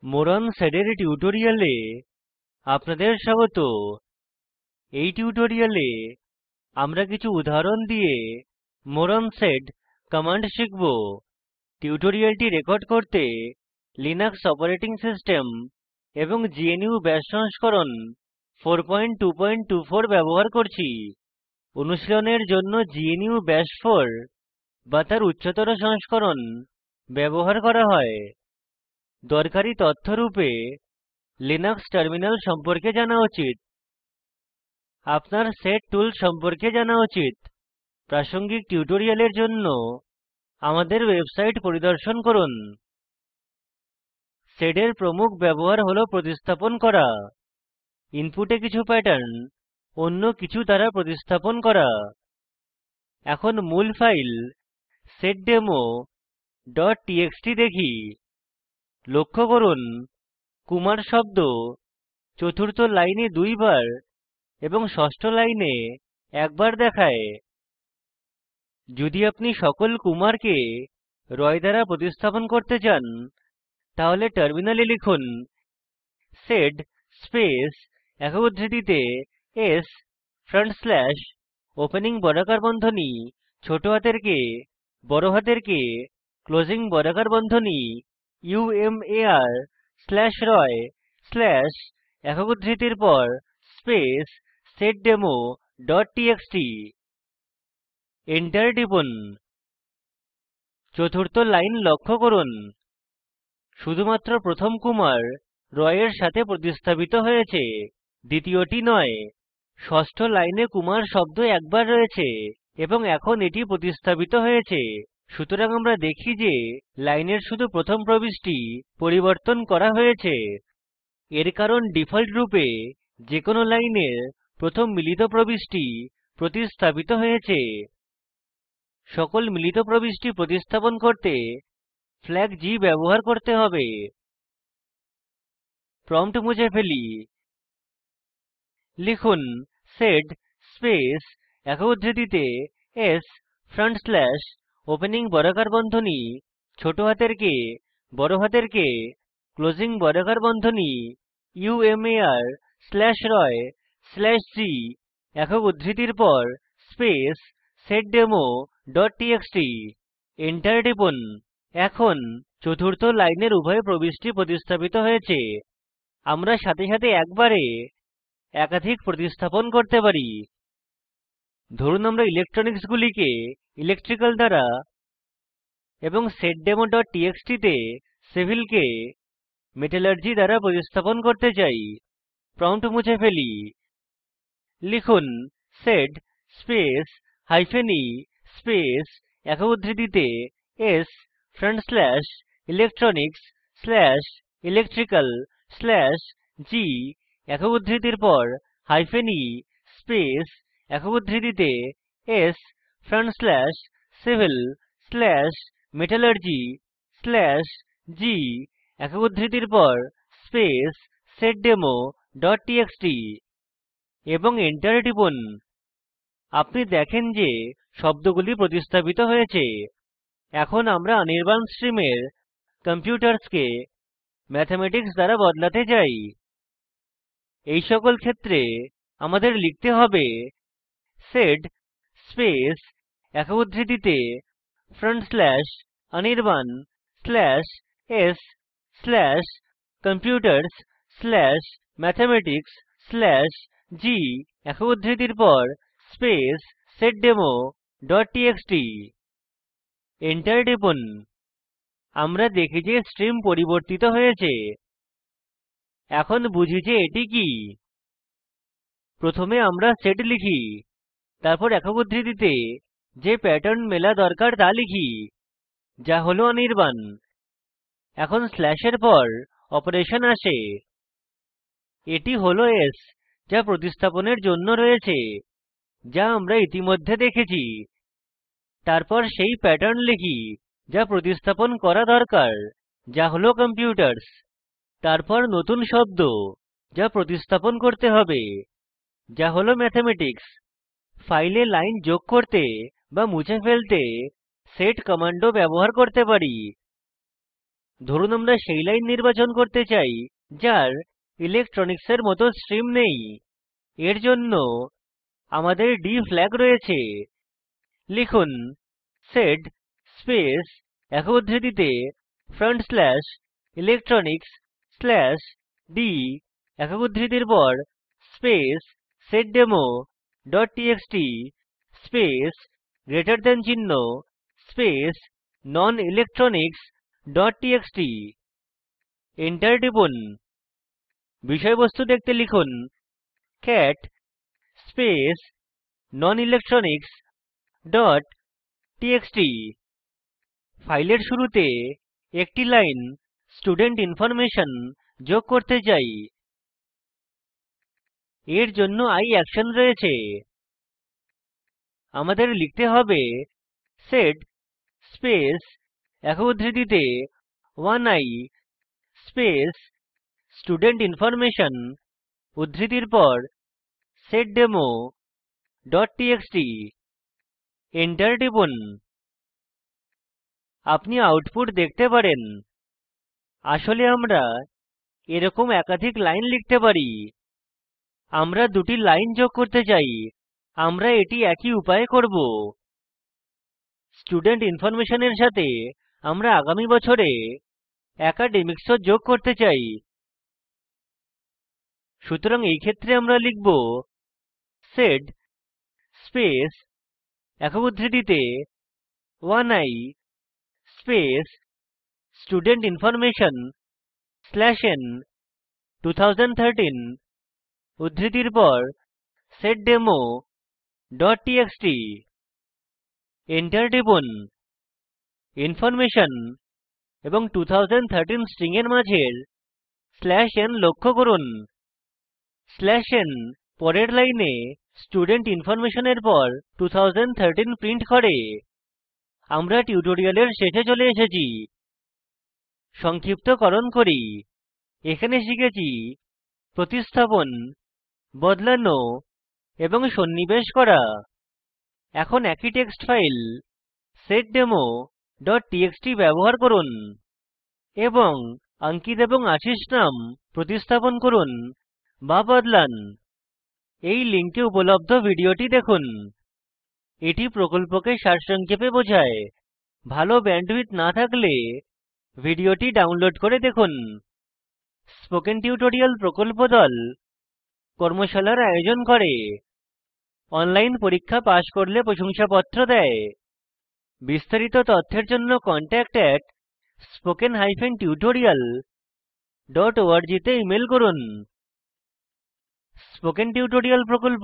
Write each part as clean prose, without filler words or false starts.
more on sed এর টিউটোরিয়ালে আপনাদের স্বাগত। এই টিউটোরিয়ালে আমরা কিছু উদাহরণ দিয়ে more on sed কমান্ড শিখব। টিউটোরিয়ালটি রেকর্ড করতে লিনাক্স অপারেটিং সিস্টেম এবং gnu bash সংস্করণ 4224 ব্যবহার করছি। অনুশীলনের জন্য gnu bash 4 বা তার উচ্চতর সংস্করণ ব্যবহার করা হয়। দরকারী তথ্য রূপে লিনাক্স টার্মিনাল সম্পর্কে জানা উচিত। আপনার sed টুল সম্পর্কে জানা উচিত। প্রাসঙ্গিক টিউটোরিয়ালের জন্য আমাদের ওয়েবসাইট পরিদর্শন করুন। sed এর প্রমুখ ব্যবহার হল প্রতিস্থাপন করা, ইনপুটে কিছু প্যাটার্ন অন্য কিছু দ্বারা প্রতিস্থাপন করা। এখন মূল ফাইল seddemo.txt দেখি। লক্ষ্য করুন kumar শব্দ চতুর্থ লাইনে 2 বার এবং ষষ্ঠ লাইনে একবার দেখায়। যদি আপনি সকল কুমারকে রয় দ্বারা প্রতিস্থাপন করতে চান তাহলে টার্মিনালে লিখুন sed স্পেস একক উদ্ধৃতিতে s ফ্রন্ট স্ল্যাশ ওপেনিং বর্গাকার বন্ধনী ছোট হাতের k বড় হাতের K ক্লোজিং বর্গাকার বন্ধনী umar স্ল্যাশ রয় স্ল্যাশ একক উদ্ধৃতির পর স্পেস seddemo.txt। এন্টার টিপুন। চতুর্থ লাইন লক্ষ্য করুন শুধুমাত্র প্রথম কুমার রয় এর সাথে প্রতিস্থাপিত হয়েছে, দ্বিতীয়টি নয়। ষষ্ঠ লাইনে কুমার শব্দ একবার রয়েছে এবং এখন এটি প্রতিস্থাপিত হয়েছে। সুতরাং আমরা দেখি যে লাইনের শুধু প্রথম প্রবিষ্টি পরিবর্তন করা হয়েছে। এর কারণ ডিফল্ট রূপে যে কোনো লাইনের প্রথম মিলিত প্রবিষ্টি প্রতিস্থাপিত হয়েছে। সকল মিলিত প্রবিষ্টি প্রতিস্থাপন করতে ফ্ল্যাগ g ব্যবহার করতে হবে। প্রম্পট মুছে ফেলি। লিখুন sed স্পেস একক উদ্ধৃতিতে s ফ্রন্ট স্ল্যাশ ওপেনিং বর্গাকার বন্ধনী ছোট হাতের k বড় হাতের K ক্লোজিং বর্গাকার বন্ধনী umar স্ল্যাশ রয় স্ল্যাশ g একক উদ্ধৃতির পর স্পেস seddemo.txt। এন্টার টিপুন। এখন চতুর্থ লাইনের উভয় প্রবিষ্টি প্রতিস্থাপিত হয়েছে। আমরা সাথে সাথে একবারে একাধিক প্রতিস্থাপন করতে পারি। ধরুন আমরা ইলেকট্রনিক্স গুলিকে ইলেকট্রিক্যাল দ্বারা এবং seddemo.txt তে সিভিল কে মেটালার্জি দ্বারা প্রতিস্থাপন করতে চাই। প্রম্পট মুছে ফেলি। লিখুন sed স্পেস e স্পেস একক উদ্ধৃতিতে s front slash electronics slash electrical slash g একক উদ্ধৃতির পর e স্পেস একক উদ্ধৃতিতে s front slash civil slash metallurgy slash g একক উদ্ধৃতির পর স্পেস seddemo.txt এবং এন্টার টিপুন। আপনি দেখেন যে শব্দগুলি প্রতিস্থাপিত হয়েছে। এখন আমরা অনির্বাণ স্ট্রিমের কম্পিউটারস কে ম্যাথমেটিক্স দ্বারা বদলাতে চাই। এই সকল ক্ষেত্রে আমাদের লিখতে হবে sed স্পেস একক উদ্ধৃতিতে front slash Anirban slash s slash computers slash mathematics slash g একক উদ্ধৃতির পর স্পেস seddemo.txt। এন্টার টিপুন। আমরা দেখি যে স্ট্রিম পরিবর্তিত হয়েছে। এখন বুঝি যে এটি কি। প্রথমে আমরা sed লিখি, তারপর একক উদ্ধৃতিতে যে প্যাটার্ন মেলা দরকার তা লিখি, যা হলো অনির্বাণ। এখন স্ল্যাশের পর অপারেশন আসে। এটি হলো s যা প্রতিস্থাপনের জন্য রয়েছে, যা আমরা ইতিমধ্যে দেখেছি। তারপর সেই প্যাটার্ন লিখি যা প্রতিস্থাপন করা দরকার, যা হলো computers। তারপর নতুন শব্দ যা প্রতিস্থাপন করতে হবে, যা হলো mathematics। ফাইলে লাইন যোগ করতে বা মুছে ফেলতে sed কমান্ডও ব্যবহার করতে পারি। ধরুন আমরা সেই লাইন নির্বাচন করতে চাই যার ইলেকট্রনিক্সের মতো স্ট্রিম নেই। এর জন্য আমাদের d flag রয়েছে। লিখুন sed স্পেস একক উদ্ধৃতিতে front slash electronics slash d একক উদ্ধৃতির পর space seddemo dot txt space greater than চিহ্ন space non electronics dot txt। Enter টিপুন। বিষয়বস্তু দেখতে লিখুন cat space non electronics dot txt। ফাইলের শুরুতে একটি লাইন স্টুডেন্ট ইনফরমেশন যোগ করতে চাই। এর জন্য i অ্যাকশন রয়েছে। আমাদের লিখতে হবে sed স্পেস একক উদ্ধৃতিতে 1i স্পেস স্টুডেন্ট ইনফরমেশন উদ্ধৃতির পর seddemo ডট txt। এন্টার টিপুন। আপনি আউটপুট দেখতে পারেন। আসলে আমরা এরকম একাধিক লাইন লিখতে পারি। আমরা দুটি লাইন যোগ করতে চাই। আমরা এটি একই উপায়ে করব। স্টুডেন্ট ইনফরমেশনের সাথে আমরা আগামী বছরে academics ও যোগ করতে চাই। সুতরাং এই ক্ষেত্রে আমরা লিখব sed স্পেস একক উদ্ধৃতিতে 1i space student information slash n 2013 উদ্ধৃতির পর seddemo ডট txt। এন্টার টিপুন। ইনফরমেশন এবং 2013 স্ট্রিং এর মাঝের স্ল্যাশ n লক্ষ্য করুন। স্ল্যাশ n পরের লাইনে স্টুডেন্ট ইনফরমেশনের পর 2013 প্রিন্ট করে। আমরা টিউটোরিয়ালের শেষে চলে এসেছি। সংক্ষিপ্তকরণ করি। এখানে শিখেছি প্রতিস্থাপন, বদলানো এবং সন্নিবেশ করা। এখন একই text file seddemo dot txt ব্যবহার করুন এবং অঙ্কিত এবং আশিস নাম প্রতিস্থাপন করুন বা বদলান। এই লিঙ্কে উপলব্ধ ভিডিওটি দেখুন। এটি প্রকল্পকে সারসংক্ষেপে বোঝায়। ভালো ব্যান্ডউইডথ না থাকলে ভিডিওটি ডাউনলোড করে দেখুন। স্পোকেন টিউটোরিয়াল প্রকল্প দল কর্মশালার আয়োজন করে। অনলাইন পরীক্ষা পাস করলে প্রশংসাপত্র দেয়। বিস্তারিত তথ্যের জন্য contact@spoken-tutorial.org তে ইমেল করুন। স্পোকেন টিউটোরিয়াল প্রকল্প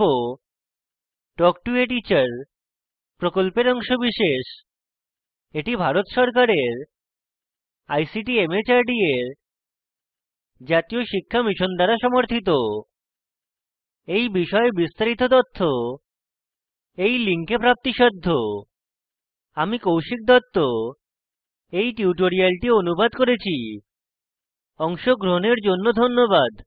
টক টু এ টিচার প্রকল্পের অংশবিশেষ। এটি ভারত সরকারের আইসিটি মাহর্দ এর জাতীয় শিক্ষা মিশন দ্বারা সমর্থিত। এই বিষয়ে বিস্তারিত তথ্য এই লিঙ্কে প্রাপ্তিসাধ্য। আমি কৌশিক দত্ত এই টিউটোরিয়ালটি অনুবাদ করেছি। অংশগ্রহণের জন্য ধন্যবাদ।